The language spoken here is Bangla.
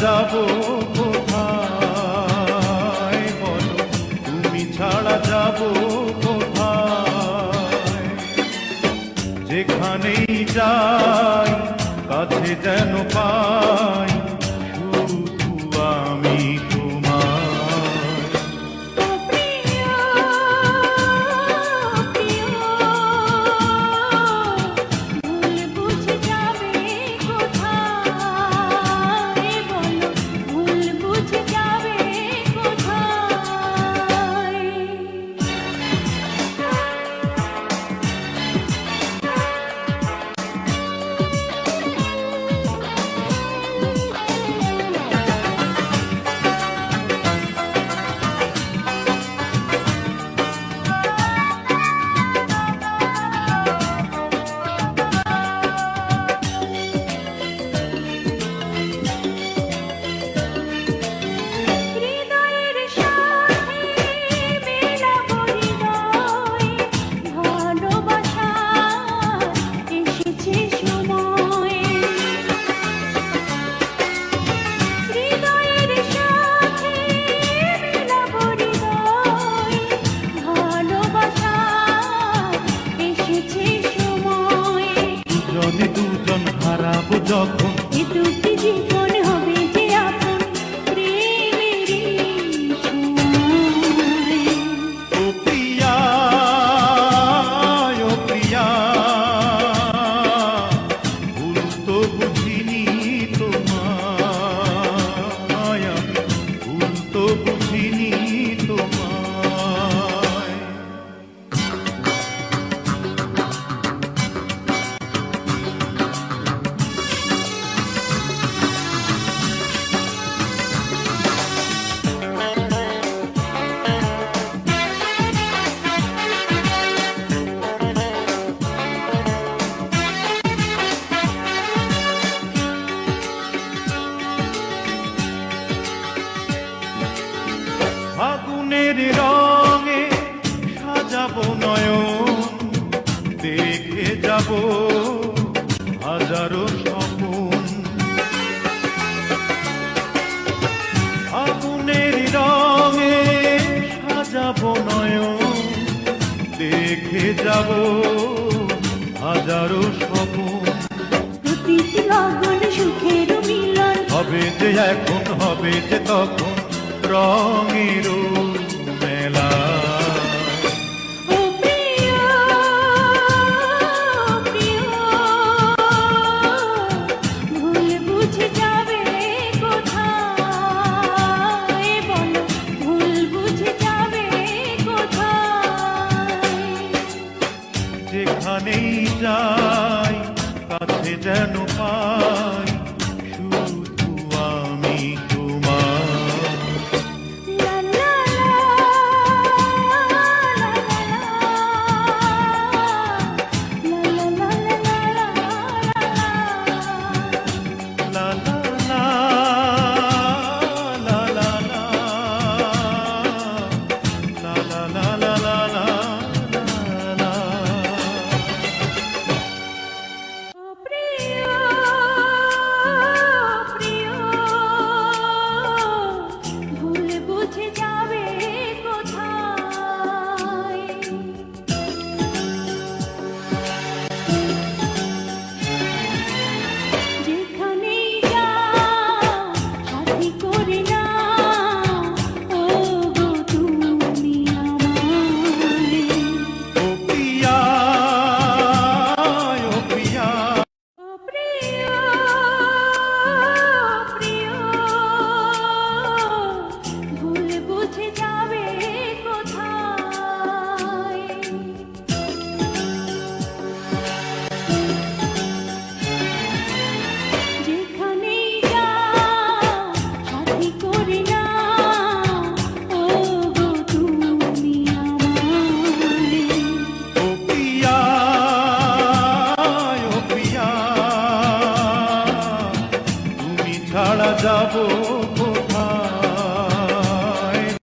যাব কোথায় বলো, তুমি ছাড়া যাব কোথায়? যেখানেই যাই কাছে যেন পাই শুধু আমি দুজন হারাবো যখন এ দুটি জীবন হবে যে আপন প্রেমেরই সময়। ও প্রিয়া, ও প্রিয়া, ভুল তো বুঝিনি তোমায়, ভুল তো বুঝিনি তোমায়। আগুনের রঙে সাজাবো নয়ন, দেখে যাব হাজারো স্বপন। আগুনের রঙে সাজাবো নয়ন, দেখে যাব হাজারো স্বপন। প্রতিটি লগন সুখের মিলন হবে যে এখন, হবে যে তখন রঙের মেলা। ও প্রিয়, প্রিয়, ভুল বুঝে যাবে কোথায় বলো, ভুল বুঝে যাবে কোথায়? যেখানেই যাই কাছে যেন পাই শুধু আমি ছাড়া যাব